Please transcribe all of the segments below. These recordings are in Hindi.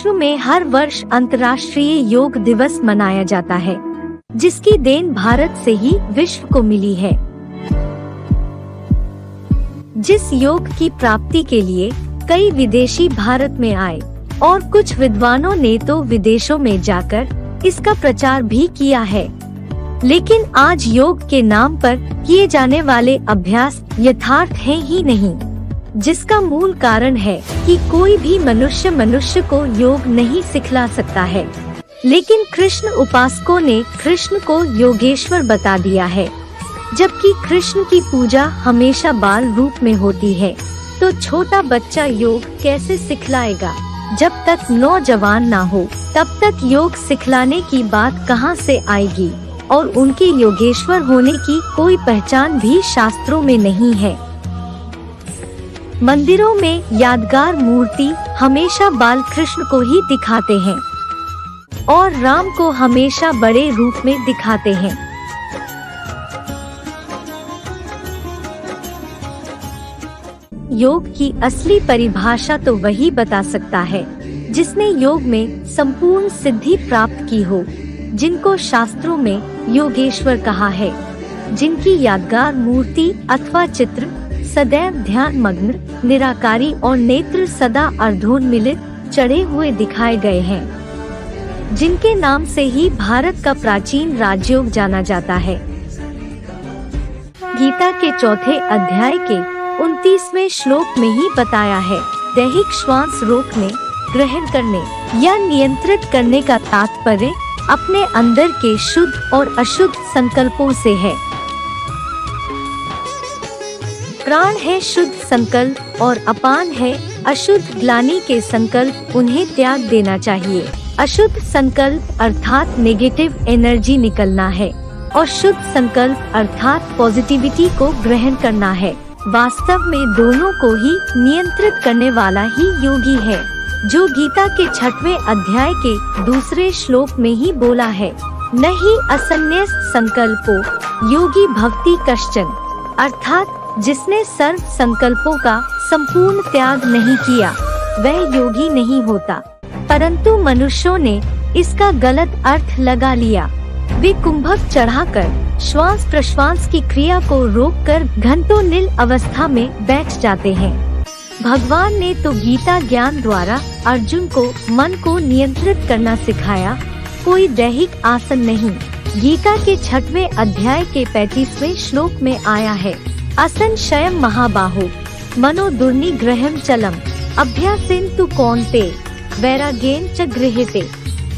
विश्व में हर वर्ष अंतर्राष्ट्रीय योग दिवस मनाया जाता है, जिसकी देन भारत से ही विश्व को मिली है। जिस योग की प्राप्ति के लिए कई विदेशी भारत में आए और कुछ विद्वानों ने तो विदेशों में जाकर इसका प्रचार भी किया है, लेकिन आज योग के नाम पर किए जाने वाले अभ्यास यथार्थ हैं ही नहीं, जिसका मूल कारण है कि कोई भी मनुष्य को योग नहीं सिखला सकता है। लेकिन कृष्ण उपासकों ने कृष्ण को योगेश्वर बता दिया है। जबकि कृष्ण की पूजा हमेशा बाल रूप में होती है, तो छोटा बच्चा योग कैसे सिखलाएगा? जब तक नौजवान ना हो तब तक योग सिखलाने की बात कहां से आएगी? और उनके योगेश्वर होने की कोई पहचान भी शास्त्रों में नहीं है। मंदिरों में यादगार मूर्ति हमेशा बाल कृष्ण को ही दिखाते हैं और राम को हमेशा बड़े रूप में दिखाते हैं। योग की असली परिभाषा तो वही बता सकता है जिसने योग में संपूर्ण सिद्धि प्राप्त की हो, जिनको शास्त्रों में योगेश्वर कहा है, जिनकी यादगार मूर्ति अथवा चित्र सदैव ध्यान मग्न, निराकारी और नेत्र सदा अर्धोन्मिलित चढ़े हुए दिखाए गए हैं, जिनके नाम से ही भारत का प्राचीन राजयोग जाना जाता है। गीता के चौथे अध्याय के 29वें श्लोक में ही बताया है, दैहिक श्वास रोकने, ग्रहण करने या नियंत्रित करने का तात्पर्य अपने अंदर के शुद्ध और अशुद्ध संकल्पों से है। प्राण है शुद्ध संकल्प और अपान है अशुद्ध ग्लानि के संकल्प, उन्हें त्याग देना चाहिए। अशुद्ध संकल्प अर्थात नेगेटिव एनर्जी निकलना है और शुद्ध संकल्प अर्थात पॉजिटिविटी को ग्रहण करना है। वास्तव में दोनों को ही नियंत्रित करने वाला ही योगी है, जो गीता के 6वें अध्याय के 2 श्लोक में ही बोला है, नहीं असन्यस्त संकल्पो योगी भक्ति कश्चन, अर्थात जिसने सर्व संकल्पों का संपूर्ण त्याग नहीं किया वह योगी नहीं होता। परंतु मनुष्यों ने इसका गलत अर्थ लगा लिया। वे कुंभक चढ़ाकर श्वास प्रश्वास की क्रिया को रोककर घंटों नील अवस्था में बैठ जाते हैं। भगवान ने तो गीता ज्ञान द्वारा अर्जुन को मन को नियंत्रित करना सिखाया, कोई दैहिक आसन नहीं। गीता के 6वें अध्याय के 35वें श्लोक में आया है, असन शयम महाबाहो मनो दुर्निग्रहम चलम अभ्यासेन तु कौन्ते वैराग्येन च गृह्यते,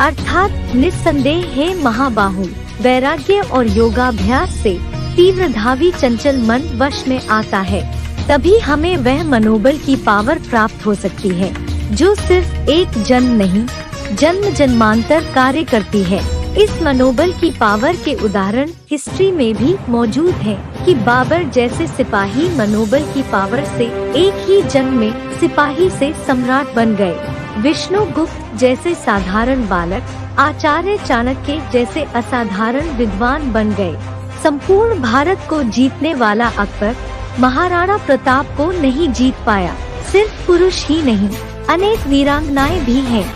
अर्थात निस्संदेह है महाबाहु, वैराग्य और योगाभ्यास से तीव्र धावी चंचल मन वश में आता है, तभी हमें वह मनोबल की पावर प्राप्त हो सकती है जो सिर्फ एक जन्म नहीं जन्म जन्मांतर कार्य करती है। इस मनोबल की पावर के उदाहरण हिस्ट्री में भी मौजूद है कि बाबर जैसे सिपाही मनोबल की पावर से एक ही जन्म में सिपाही से सम्राट बन गए। विष्णुगुप्त जैसे साधारण बालक आचार्य चाणक्य जैसे असाधारण विद्वान बन गए। संपूर्ण भारत को जीतने वाला अकबर महाराणा प्रताप को नहीं जीत पाया। सिर्फ पुरुष ही नहीं, अनेक वीरांगनाएं भी हैं।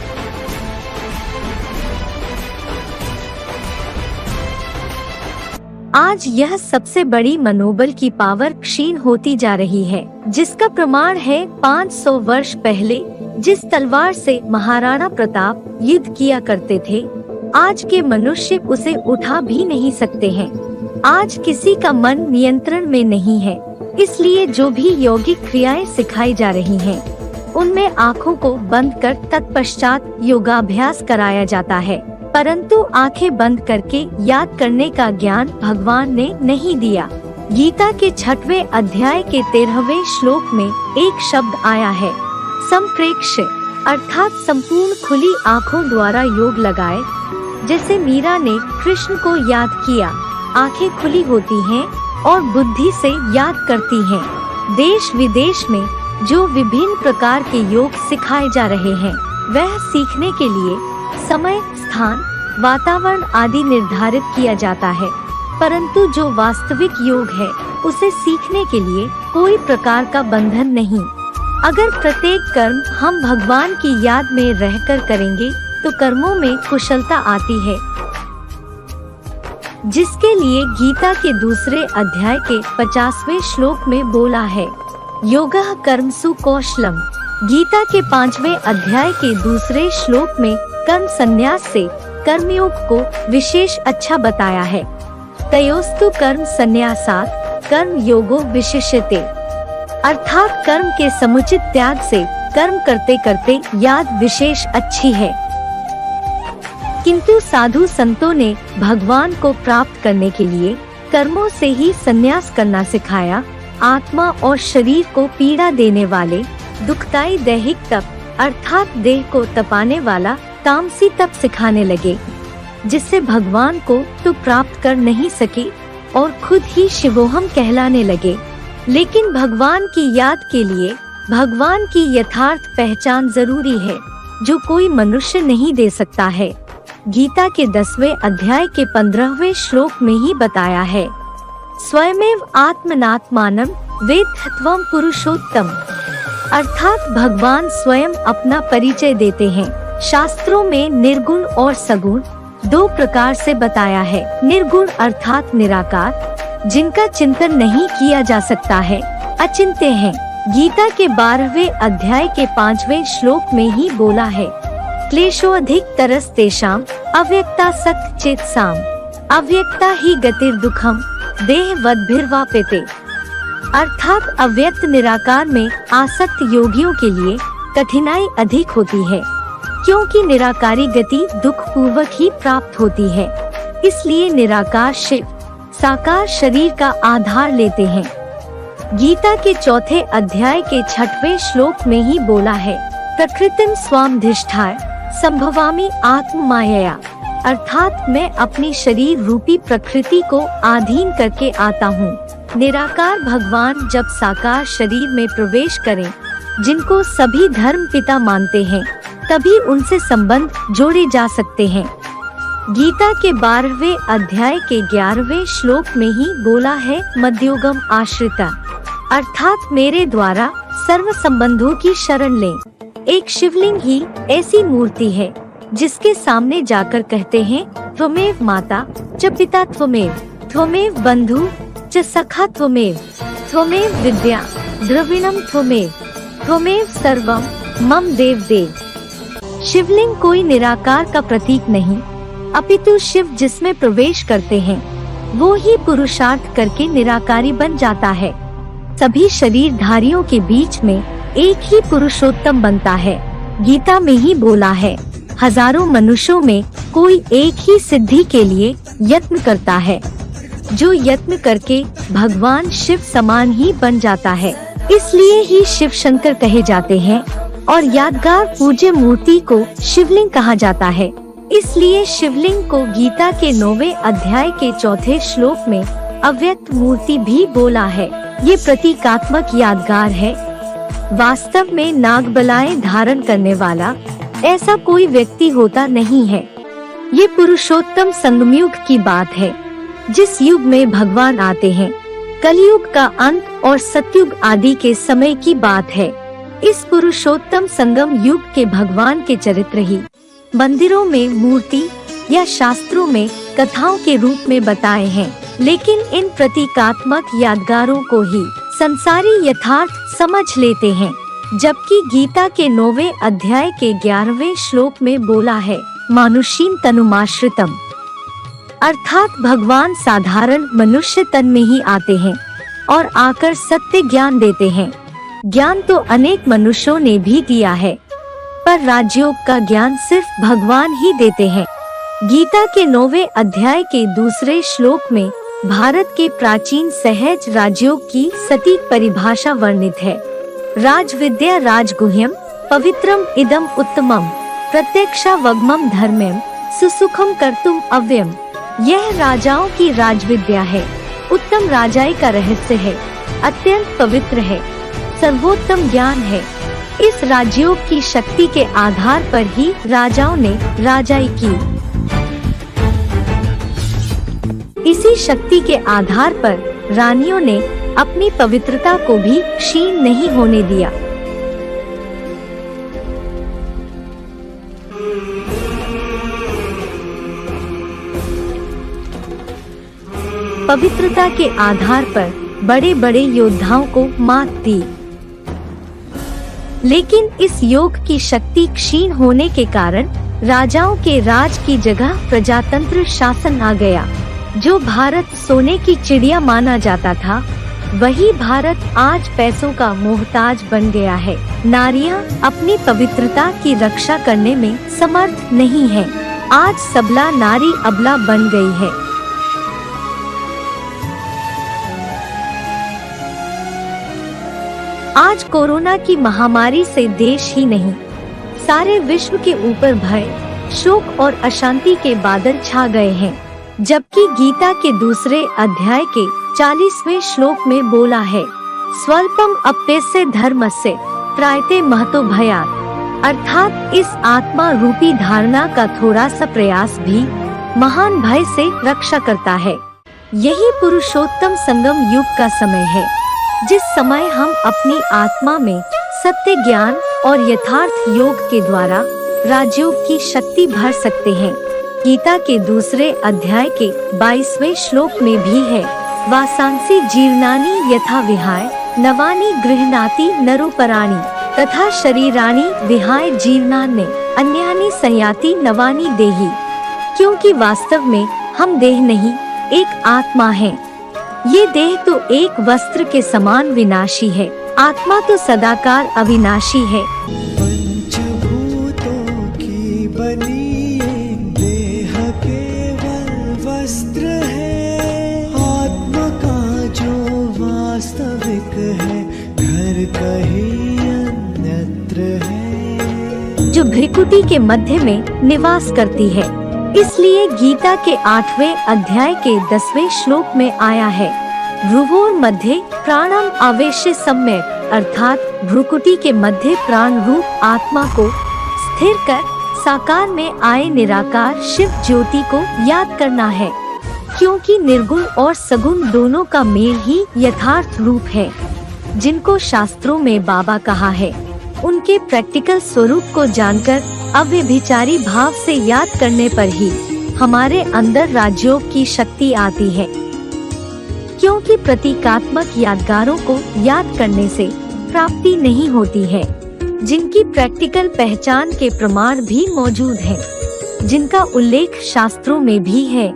आज यह सबसे बड़ी मनोबल की पावर क्षीण होती जा रही है, जिसका प्रमाण है 500 वर्ष पहले जिस तलवार से महाराणा प्रताप युद्ध किया करते थे, आज के मनुष्य उसे उठा भी नहीं सकते हैं। आज किसी का मन नियंत्रण में नहीं है, इसलिए जो भी यौगिक क्रियाएं सिखाई जा रही हैं, उनमें आँखों को बंद कर तत्पश्चात योगाभ्यास कराया जाता है, परंतु आंखें बंद करके याद करने का ज्ञान भगवान ने नहीं दिया। गीता के 6वें अध्याय के 13वें श्लोक में एक शब्द आया है, संप्रेक्ष्य, अर्थात संपूर्ण खुली आँखों द्वारा योग लगाए। जैसे मीरा ने कृष्ण को याद किया, आंखें खुली होती हैं और बुद्धि से याद करती हैं। देश विदेश में जो विभिन्न प्रकार के योग सिखाए जा रहे हैं, वह सीखने के लिए समय, स्थान, वातावरण आदि निर्धारित किया जाता है, परंतु जो वास्तविक योग है उसे सीखने के लिए कोई प्रकार का बंधन नहीं। अगर प्रत्येक कर्म हम भगवान की याद में रहकर करेंगे तो कर्मों में कुशलता आती है, जिसके लिए गीता के दूसरे अध्याय के 50वें श्लोक में बोला है, योगः कर्मसु कौशलम। गीता के 5वें अध्याय के दूसरे श्लोक में कर्म संन्यास से कर्मयोग को विशेष अच्छा बताया है। तयोस्तु कर्म संन्यासात् कर्म योगो विशिष्यते, अर्थात कर्म के समुचित त्याग से कर्म करते करते याद विशेष अच्छी है। किंतु साधु संतों ने भगवान को प्राप्त करने के लिए कर्मों से ही संन्यास करना सिखाया। आत्मा और शरीर को पीड़ा देने वाले दुखदायी दैहिक तप अर्थात देह को तपाने वाला तामसी तप सिखाने लगे, जिससे भगवान को तो प्राप्त कर नहीं सके और खुद ही शिवोहम कहलाने लगे। लेकिन भगवान की याद के लिए भगवान की यथार्थ पहचान जरूरी है, जो कोई मनुष्य नहीं दे सकता है। गीता के 10वें अध्याय के 15वें श्लोक में ही बताया है, स्वयमेव आत्मनात्मानं वेत्थ त्वं पुरुषोत्तम, अर्थात भगवान स्वयं अपना परिचय देते हैं। शास्त्रों में निर्गुण और सगुण दो प्रकार से बताया है। निर्गुण अर्थात निराकार, जिनका चिंतन नहीं किया जा सकता है, अचिंत्य हैं। गीता के 12वें अध्याय के 5वें श्लोक में ही बोला है, क्लेशोऽधिक तरस्तेषां अव्यक्ता सक्त चेतसाम, अव्यक्ता ही गतिर्दुखम देहवद्भिर्वाप्यते, अर्थात अव्यक्त निराकार में आसक्त योगियों के लिए कठिनाई अधिक होती है, क्योंकि निराकारी गति दुख पूर्वक ही प्राप्त होती है। इसलिए निराकार शिव साकार शरीर का आधार लेते हैं। गीता के 4थे अध्याय के 6वें श्लोक में ही बोला है, प्रकृतिं स्वामधिष्ठाय संभवामि आत्ममायया, अर्थात मैं अपनी शरीर रूपी प्रकृति को अधीन करके आता हूँ। निराकार भगवान जब साकार शरीर में प्रवेश करें, जिनको सभी धर्म पिता मानते हैं, तभी उनसे संबंध जोड़े जा सकते हैं। गीता के 12वें अध्याय के 11वें श्लोक में ही बोला है, मध्योगम आश्रिता, अर्थात मेरे द्वारा सर्व संबंधों की शरण लें। एक शिवलिंग ही ऐसी मूर्ति है जिसके सामने जाकर कहते हैं, त्वमेव माता च पिता त्वमेव, त्वमेव बंधु च सखा त्वमेव, त्वमेव विद्या द्रविणम त्वमेव, त्वमेव सर्वम मम देव देव। शिवलिंग कोई निराकार का प्रतीक नहीं, अपितु शिव जिसमें प्रवेश करते हैं वो ही पुरुषार्थ करके निराकारी बन जाता है। सभी शरीरधारियों के बीच में एक ही पुरुषोत्तम बनता है। गीता में ही बोला है, हजारों मनुष्यों में कोई एक ही सिद्धि के लिए यत्न करता है, जो यत्न करके भगवान शिव समान ही बन जाता है। इसलिए ही शिव शंकर कहे जाते हैं और यादगार पूज्य मूर्ति को शिवलिंग कहा जाता है। इसलिए शिवलिंग को गीता के 9वें अध्याय के 4थे श्लोक में अव्यक्त मूर्ति भी बोला है। ये प्रतीकात्मक यादगार है। वास्तव में नागबलाएं धारण करने वाला ऐसा कोई व्यक्ति होता नहीं है। ये पुरुषोत्तम संगमयुग की बात है, जिस युग में भगवान आते हैं। कलयुग का अंत और सतयुग आदि के समय की बात है। इस पुरुषोत्तम संगम युग के भगवान के चरित्र ही मंदिरों में मूर्ति या शास्त्रों में कथाओं के रूप में बताए हैं, लेकिन इन प्रतीकात्मक यादगारों को ही संसारी यथार्थ समझ लेते हैं। जबकि गीता के 9वें अध्याय के 11वें श्लोक में बोला है, मानुषीम तनुमाश्रितम, अर्थात भगवान साधारण मनुष्य तन में ही आते हैं और आकर सत्य ज्ञान देते हैं। ज्ञान तो अनेक मनुष्यों ने भी दिया है, पर राजयोग का ज्ञान सिर्फ भगवान ही देते हैं। गीता के 9वें अध्याय के 2 श्लोक में भारत के प्राचीन सहज राजयोग की सटीक परिभाषा वर्णित है। राजविद्या राजगुह्यम पवित्रम इदम उत्तमम प्रत्यक्षावगमम धर्म्यम सुसुखम कर्तुम अव्ययम। यह राजाओं की राजविद्या है, उत्तम राजाई का रहस्य है, अत्यंत पवित्र है, सर्वोत्तम ज्ञान है। इस राजयोग की शक्ति के आधार पर ही राजाओं ने राजाई की। इसी शक्ति के आधार पर रानियों ने अपनी पवित्रता को भी क्षीण नहीं होने दिया। पवित्रता के आधार पर बड़े बड़े योद्धाओं को मात दी, लेकिन इस योग की शक्ति क्षीण होने के कारण राजाओं के राज की जगह प्रजातंत्र शासन आ गया। जो भारत सोने की चिड़िया माना जाता था, वही भारत आज पैसों का मोहताज बन गया है। नारियां अपनी पवित्रता की रक्षा करने में समर्थ नहीं है। आज सबला नारी अबला बन गई है। आज कोरोना की महामारी से देश ही नहीं, सारे विश्व के ऊपर भय, शोक और अशांति के बादल छा गए हैं। जबकि गीता के दूसरे अध्याय के 40वें श्लोक में बोला है, स्वल्पम अप्यस्य धर्मस्य त्रायते महतो भयात्, अर्थात इस आत्मा रूपी धारणा का थोड़ा सा प्रयास भी महान भय से रक्षा करता है। यही पुरुषोत्तम संगम युग का समय है, जिस समय हम अपनी आत्मा में सत्य ज्ञान और यथार्थ योग के द्वारा राजयोग की शक्ति भर सकते हैं। गीता के दूसरे अध्याय के 22वें श्लोक में भी है, वासांसी जीर्णानि यथा विहाय नवानि गृह्णाति नरोपराणि तथा शरीराणि विहाय जीर्णान्य अन्यानि संयाति नवानि देहि। क्योंकि वास्तव में हम देह नहीं, एक आत्मा है। ये देह तो एक वस्त्र के समान विनाशी है, आत्मा तो सदाकार अविनाशी है। पंचभूतों की बनी ये देह केवल वस्त्र है, आत्मा का जो वास्तविक है घर कहीं अन्यत्र है, जो भ्रिकुटी के मध्य में निवास करती है। इसलिए गीता के 8वें अध्याय के 10वें श्लोक में आया है, भ्रुवोर मध्य प्राणम आवेश्य सम्यक, अर्थात भ्रुकुटी के मध्य प्राण रूप आत्मा को स्थिर कर साकार में आए निराकार शिव ज्योति को याद करना है। क्योंकि निर्गुण और सगुण दोनों का मेल ही यथार्थ रूप है। जिनको शास्त्रों में बाबा कहा है, उनके प्रैक्टिकल स्वरूप को जानकर अव्यभिचारी भाव से याद करने पर ही हमारे अंदर राजयोग की शक्ति आती है। क्योंकि प्रतीकात्मक यादगारों को याद करने से प्राप्ति नहीं होती है, जिनकी प्रैक्टिकल पहचान के प्रमाण भी मौजूद हैं, जिनका उल्लेख शास्त्रों में भी है।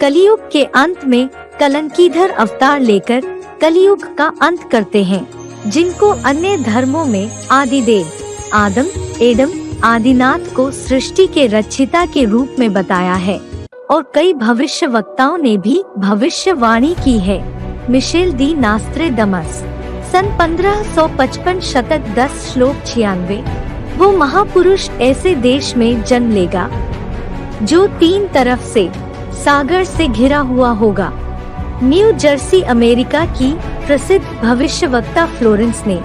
कलियुग के अंत में कलंकीधर अवतार लेकर कलियुग का अंत करते हैं, जिनको अन्य धर्मों में आदिदेव आदम एडम आदिनाथ को सृष्टि के रक्षिता के रूप में बताया है। और कई भविष्य वक्ताओं ने भी भविष्यवाणी की है। मिशेल दी नास्ट्रेडमस सन 1555 शतक 10 श्लोक 96। वो महापुरुष ऐसे देश में जन्म लेगा जो 3 तरफ से सागर से घिरा हुआ होगा। न्यू जर्सी अमेरिका की प्रसिद्ध भविष्यवक्ता फ्लोरेंस ने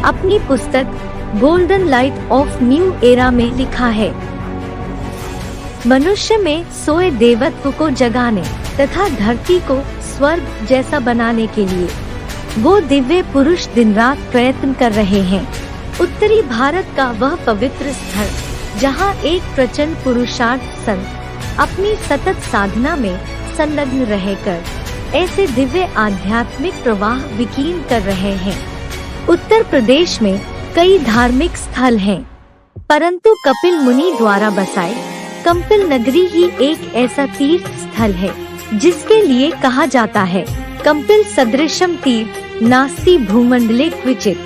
अपनी पुस्तक golden light of new era में लिखा है, मनुष्य में सोए देवत्व को जगाने तथा धरती को स्वर्ग जैसा बनाने के लिए वो दिव्य पुरुष दिन रात प्रयत्न कर रहे हैं। उत्तरी भारत का वह पवित्र स्थल जहाँ एक प्रचंड पुरुषार्थ संत अपनी सतत साधना में संलग्न रहकर ऐसे दिव्य आध्यात्मिक प्रवाह विकीर्ण कर रहे हैं। उत्तर प्रदेश में कई धार्मिक स्थल हैं, परंतु कपिल मुनि द्वारा बसाए कंपिल नगरी ही एक ऐसा तीर्थ स्थल है जिसके लिए कहा जाता है, कंपिल सदृशम तीर्थ नास्ति भूमंडले क्वचित,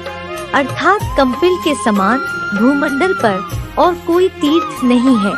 अर्थात कंपिल के समान भूमंडल पर और कोई तीर्थ नहीं है।